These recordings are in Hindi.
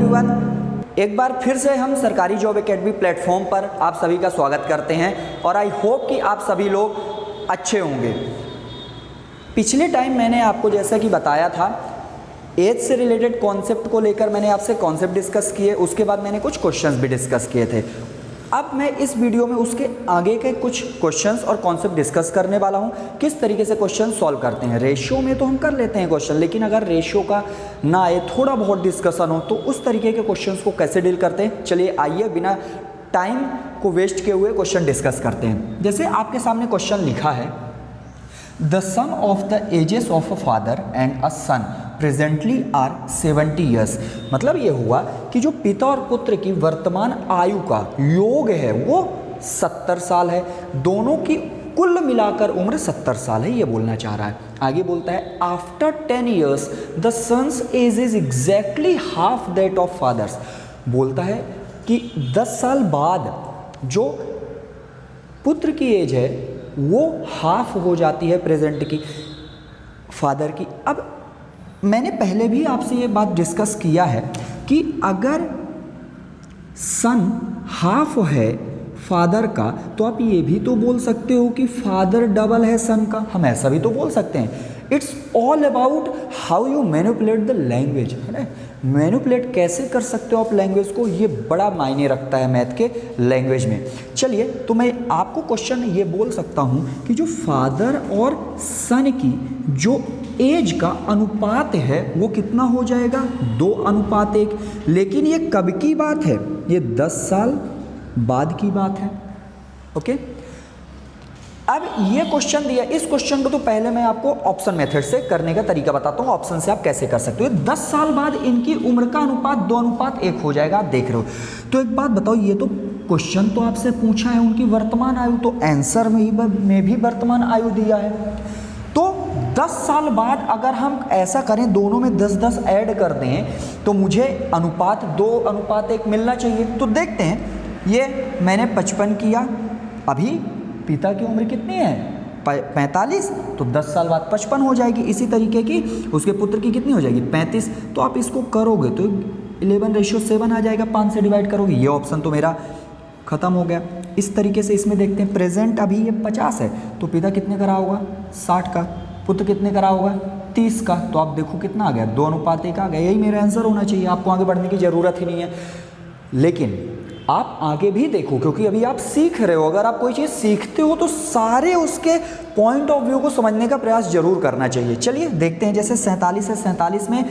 एवरीवन, एक बार फिर से हम सरकारी जॉब एकेडमी प्लेटफॉर्म पर आप सभी का स्वागत करते हैं और आई होप कि आप सभी लोग अच्छे होंगे। पिछले टाइम मैंने आपको जैसा कि बताया था, एज से रिलेटेड कॉन्सेप्ट को लेकर मैंने आपसे कॉन्सेप्ट डिस्कस किए, उसके बाद मैंने कुछ क्वेश्चंस भी डिस्कस किए थे। अब मैं इस वीडियो में उसके आगे के कुछ क्वेश्चंस और कॉन्सेप्ट डिस्कस करने वाला हूं, किस तरीके से क्वेश्चन सॉल्व करते हैं। रेशियो में तो हम कर लेते हैं क्वेश्चन, लेकिन अगर रेशियो का ना आए, थोड़ा बहुत डिस्कशन हो, तो उस तरीके के क्वेश्चंस को कैसे डील करते हैं। चलिए आइए बिना टाइम को वेस्ट किए हुए क्वेश्चन डिस्कस करते हैं। जैसे आपके सामने क्वेश्चन लिखा है, the sum of the ages of a father and a son presently are 70 years. मतलब ये हुआ कि जो पिता और पुत्र की वर्तमान आयु का योग है वो 70 साल है। दोनों की कुल मिलाकर उम्र 70 साल है, ये बोलना चाह रहा है। आगे बोलता है, after 10 years the son's age is exactly half that of father's. बोलता है कि 10 साल बाद जो पुत्र की एज है वो हाफ हो जाती है प्रेजेंट की फादर की। अब मैंने पहले भी आपसे ये बात डिस्कस किया है कि अगर सन हाफ है फादर का, तो आप ये भी तो बोल सकते हो कि फादर डबल है सन का। हम ऐसा भी तो बोल सकते हैं। It's all about how you manipulate the language, है ना। मैनिपुलेट कैसे कर सकते हो आप लैंग्वेज को, ये बड़ा मायने रखता है मैथ के लैंग्वेज में। चलिए, तो मैं आपको क्वेश्चन ये बोल सकता हूँ कि जो फादर और सन की जो एज का अनुपात है वो कितना हो जाएगा, 2:1। लेकिन ये कब की बात है, ये 10 साल बाद की बात है। ओके, अब ये क्वेश्चन दिया, इस क्वेश्चन को तो पहले मैं आपको ऑप्शन मेथड से करने का तरीका बताता हूँ। ऑप्शन से आप कैसे कर सकते हो। 10 साल बाद इनकी उम्र का अनुपात 2:1 हो जाएगा, आप देख रहे हो। तो एक बात बताओ, ये तो क्वेश्चन तो आपसे पूछा है उनकी वर्तमान आयु, तो आंसर में भी वर्तमान आयु दिया है। तो 10 साल बाद अगर हम ऐसा करें, दोनों में 10-10 ऐड कर दें, तो मुझे अनुपात 2:1 मिलना चाहिए। तो देखते हैं, ये मैंने 55 किया, अभी पिता की उम्र कितनी है 45, तो 10 साल बाद 55 हो जाएगी। इसी तरीके की उसके पुत्र की कितनी हो जाएगी 35। तो आप इसको करोगे तो 11:7 आ जाएगा, 5 से डिवाइड करोगे। ये ऑप्शन तो मेरा खत्म हो गया। इस तरीके से इसमें देखते हैं, प्रेजेंट अभी ये 50 है, तो पिता कितने का रहा होगा 60 का, पुत्र कितने का रहा होगा 30 का। तो आप देखो कितना आ गया, 2:1 आ गया। यही मेरा आंसर होना चाहिए, आपको आगे बढ़ने की ज़रूरत ही नहीं है। लेकिन आप आगे भी देखो, क्योंकि अभी आप सीख रहे हो। अगर आप कोई चीज़ सीखते हो तो सारे उसके पॉइंट ऑफ व्यू को समझने का प्रयास जरूर करना चाहिए। चलिए देखते हैं, जैसे 47 है, 47 में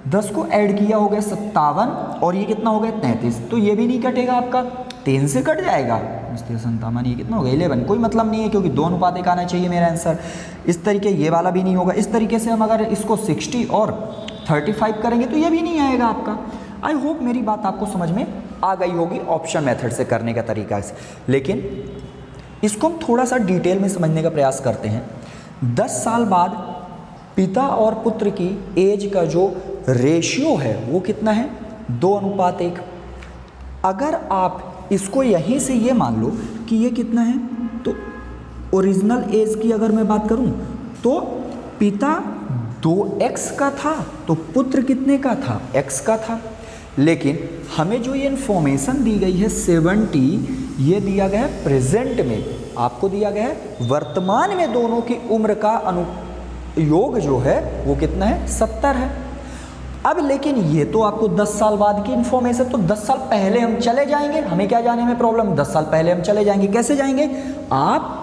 10 को ऐड किया हो गया 57, और ये कितना हो गया 33। तो ये भी नहीं कटेगा आपका, 3 से कट जाएगा 57, ये कितना हो गया 11। कोई मतलब नहीं है, क्योंकि 2:1 आना चाहिए मेरा आंसर। इस तरीके ये वाला भी नहीं होगा। इस तरीके से हम अगर इसको 60 और 35 करेंगे तो ये भी नहीं आएगा आपका। आई होप मेरी बात आपको समझ में आ गई होगी ऑप्शन मेथड से करने का तरीका से। लेकिन इसको हम थोड़ा सा डिटेल में समझने का प्रयास करते हैं। 10 साल बाद पिता और पुत्र की एज का जो रेशियो है वो कितना है 2:1। अगर आप इसको यहीं से ये मान लो कि ये कितना है, तो ओरिजिनल एज की अगर मैं बात करूं तो पिता 2x का था, तो पुत्र कितने का था x का था। लेकिन हमें जो ये इन्फॉर्मेशन दी गई है 70, ये दिया गया है प्रेजेंट में, आपको दिया गया है वर्तमान में दोनों की उम्र का अनुयोग जो है वो कितना है 70 है। अब लेकिन ये तो आपको 10 साल बाद की इन्फॉर्मेशन, तो 10 साल पहले हम चले जाएंगे, हमें क्या जाने में प्रॉब्लम, 10 साल पहले हम चले जाएंगे। कैसे जाएंगे, आप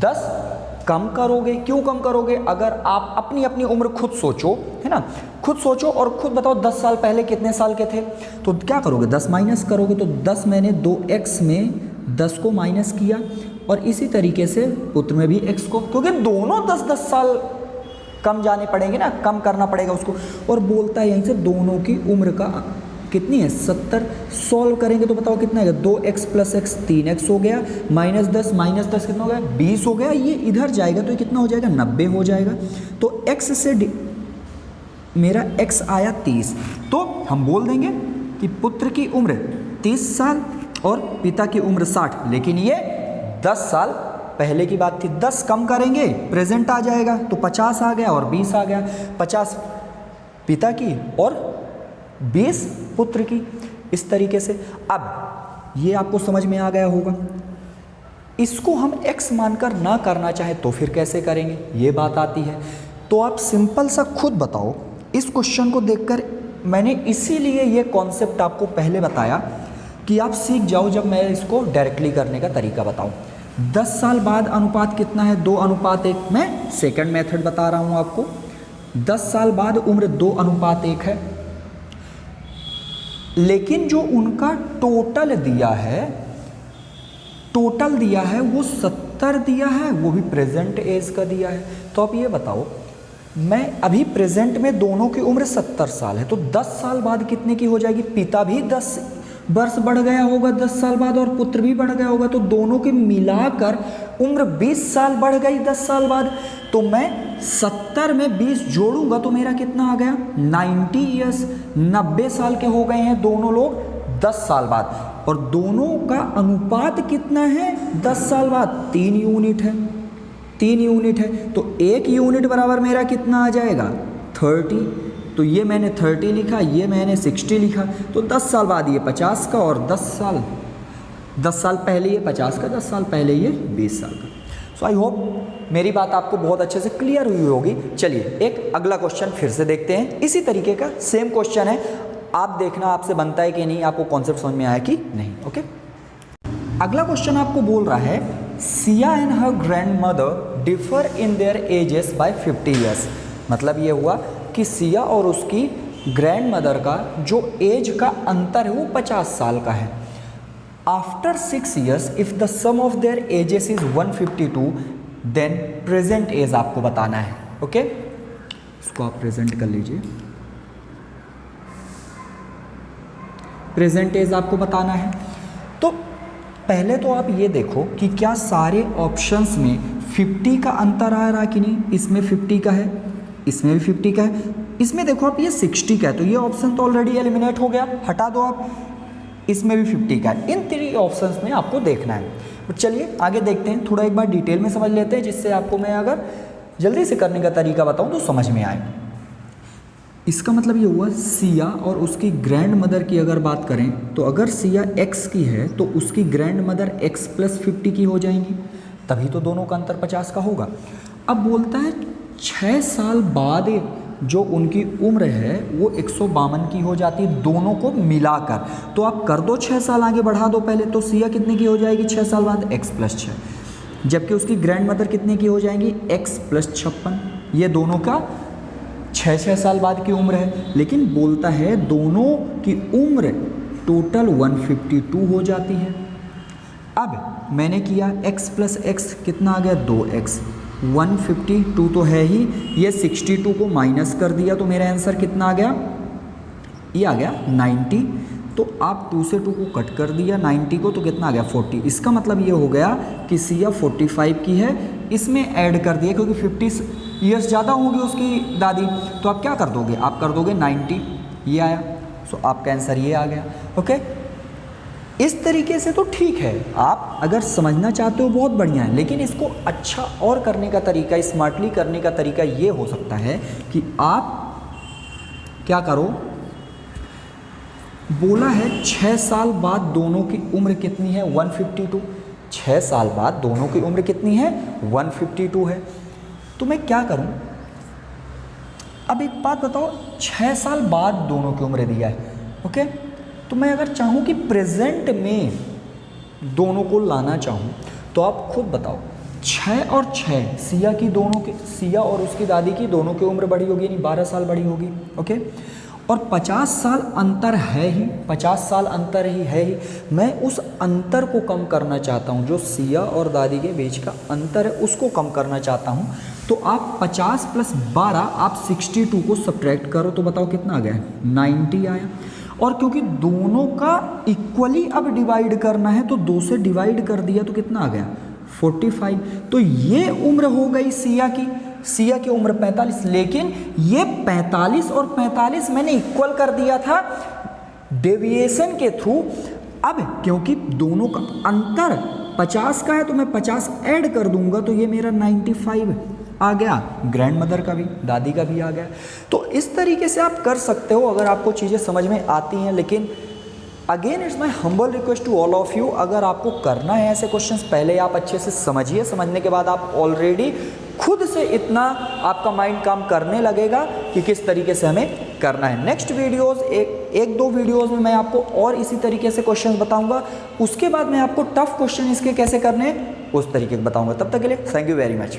10 कम करोगे। क्यों कम करोगे, अगर आप अपनी अपनी उम्र खुद सोचो, है ना, खुद सोचो और खुद बताओ 10 साल पहले कितने साल के थे। तो क्या करोगे, 10 माइनस करोगे। तो 10 मैंने 2x में 10 को माइनस किया, और इसी तरीके से पुत्र में भी x को, क्योंकि दोनों 10-10 साल कम जाने पड़ेंगे ना, कम करना पड़ेगा उसको। और बोलता है यहीं से दोनों की उम्र का कितनी है 70। सॉल्व करेंगे तो बताओ कितना है, 2x + x 3x हो गया, -10 कितना हो गया 20 हो गया। ये इधर जाएगा तो ये कितना हो जाएगा 90 हो जाएगा। तो x से मेरा x आया 30, तो हम बोल देंगे कि पुत्र की उम्र 30 साल और पिता की उम्र 60। लेकिन ये 10 साल पहले की बात थी। 10 कम करेंगे प्रेजेंट आ जाएगा, तो 50 आ गया और 20 आ गया। 50 पिता की और 20 पुत्र की, इस तरीके से। अब ये आपको समझ में आ गया होगा। इसको हम x मानकर ना करना चाहे तो फिर कैसे करेंगे, ये बात आती है। तो आप सिंपल सा खुद बताओ, इस क्वेश्चन को देखकर मैंने इसीलिए ये कॉन्सेप्ट आपको पहले बताया कि आप सीख जाओ जब मैं इसको डायरेक्टली करने का तरीका बताऊं। 10 साल बाद अनुपात कितना है, 2:1। मैं सेकंड मेथड बता रहा हूं आपको। 10 साल बाद उम्र 2:1 है, लेकिन जो उनका टोटल दिया है वो 70 दिया है, वो भी प्रेजेंट एज का दिया है। तो आप ये बताओ, मैं अभी प्रेजेंट में दोनों की उम्र 70 साल है, तो 10 साल बाद कितने की हो जाएगी? पिता भी 10 वर्ष बढ़ गया होगा 10 साल बाद, और पुत्र भी बढ़ गया होगा, तो दोनों के मिलाकर उम्र 20 साल बढ़ गई 10 साल बाद। तो मैं 70 में 20 जोड़ूंगा तो मेरा कितना आ गया? 90 ईयर्स, 90 साल के हो गए हैं दोनों लोग 10 साल बाद। और दोनों का अनुपात कितना है 10 साल बाद? 3 यूनिट है, 3 यूनिट है। तो 1 यूनिट बराबर मेरा कितना आ जाएगा? 30। तो ये मैंने 30 लिखा, ये मैंने 60 लिखा। तो 10 साल बाद ये 50 का, और 10 साल पहले ये 50 का, 10 साल पहले ये 20 साल का। सो आई होप मेरी बात आपको बहुत अच्छे से क्लियर हुई होगी। चलिए एक अगला क्वेश्चन फिर से देखते हैं। इसी तरीके का सेम क्वेश्चन है, आप देखना आपसे बनता है कि नहीं, आपको कॉन्सेप्ट समझ में आया कि नहीं। ओके, अगला क्वेश्चन आपको बोल रहा है Siya and her grandmother differ in their ages by 50 years. मतलब ये हुआ कि सिया और उसकी ग्रैंड मदर का जो एज का अंतर है वो 50 साल का है। After 6 years if the sum of their ages is 152 then present age आपको बताना है। ओके, इसको आप प्रेजेंट कर लीजिए। प्रेजेंट एज आपको बताना है। तो पहले तो आप ये देखो कि क्या सारे ऑप्शंस में 50 का अंतर आ रहा कि नहीं। इसमें 50 का है, इसमें भी 50 का है, इसमें देखो आप ये 60 का है, तो ये ऑप्शन तो ऑलरेडी एलिमिनेट हो गया, हटा दो आप। इसमें भी 50 का है। इन 3 ऑप्शंस में आपको देखना है। तो चलिए आगे देखते हैं, थोड़ा एक बार डिटेल में समझ लेते हैं, जिससे आपको मैं अगर जल्दी से करने का तरीका बताऊं तो समझ में आए। इसका मतलब ये हुआ सिया और उसकी ग्रैंड मदर की अगर बात करें तो अगर सिया x की है तो उसकी ग्रैंड मदर x + 50 की हो जाएंगी, तभी तो दोनों का अंतर 50 का होगा। अब बोलता है 6 साल बाद जो उनकी उम्र है वो 152 की हो जाती है दोनों को मिलाकर। तो आप कर दो 6 साल आगे बढ़ा दो पहले, तो सिया कितने की हो जाएगी 6 साल बाद? x + 6। जबकि उसकी ग्रैंड मदर कितने की हो जाएंगी? x + 56। ये दोनों का 6 साल बाद की उम्र है, लेकिन बोलता है दोनों की उम्र टोटल 152 हो जाती है। अब मैंने किया x + x कितना आ गया? 2x। 152 तो है ही, ये 62 को माइनस कर दिया तो मेरा आंसर कितना आ गया? ये आ गया 90। तो आप 2 से 2 को कट कर दिया 90 को, तो कितना आ गया? 40। इसका मतलब ये हो गया कि सिया 45 की है, इसमें ऐड कर दिया क्योंकि 50 ईयर्स ज़्यादा होगी उसकी दादी। तो आप क्या कर दोगे? आप कर दोगे 90, ये आया। सो आपका आंसर ये आ गया। ओके, इस तरीके से तो ठीक है, आप अगर समझना चाहते हो बहुत बढ़िया है, लेकिन इसको अच्छा और करने का तरीका, स्मार्टली करने का तरीका ये हो सकता है कि आप क्या करो, बोला है 6 साल बाद दोनों की उम्र कितनी है? 152। 6 साल बाद दोनों की उम्र कितनी है? 152 है। तो मैं क्या करूं? अब एक बात बताओ, 6 साल बाद दोनों की उम्र दिया है, ओके, तो मैं अगर चाहूं कि प्रेजेंट में दोनों को लाना चाहूं तो आप खुद बताओ, 6 और 6 सिया की दोनों की, सिया और उसकी दादी की दोनों की उम्र बड़ी होगी, यानी 12 साल बड़ी होगी, ओके। और 50 साल अंतर है ही, 50 साल अंतर ही है ही। मैं उस अंतर को कम करना चाहता हूँ, जो सिया और दादी के बीच का अंतर है उसको कम करना चाहता हूँ। तो आप 50 + 12 आप 62 को सब्ट्रैक्ट करो तो बताओ कितना आ गया? 90 आया। और क्योंकि दोनों का इक्वली अब डिवाइड करना है तो 2 से डिवाइड कर दिया तो कितना आ गया? 45। तो ये उम्र हो गई सिया की, सिया की उम्र 45, लेकिन ये 45 और 45 मैंने इक्वल कर दिया था डेविएशन के थ्रू। अब क्योंकि दोनों का अंतर 50 का है तो मैं 50 ऐड कर दूंगा तो ये मेरा 95 आ गया, ग्रैंड मदर का भी, दादी का भी आ गया। तो इस तरीके से आप कर सकते हो अगर आपको चीज़ें समझ में आती हैं। लेकिन again it's my humble request to all of you, अगर आपको करना है ऐसे क्वेश्चंस, पहले आप अच्छे से समझिए, समझने के बाद आप ऑलरेडी खुद से इतना आपका माइंड काम करने लगेगा कि किस तरीके से हमें करना है। नेक्स्ट वीडियोस एक दो वीडियोस में मैं आपको और इसी तरीके से क्वेश्चंस बताऊंगा, उसके बाद मैं आपको टफ क्वेश्चन इसके कैसे करने हैं उस तरीके से बताऊंगा। तब तक के लिए थैंक यू वेरी मच।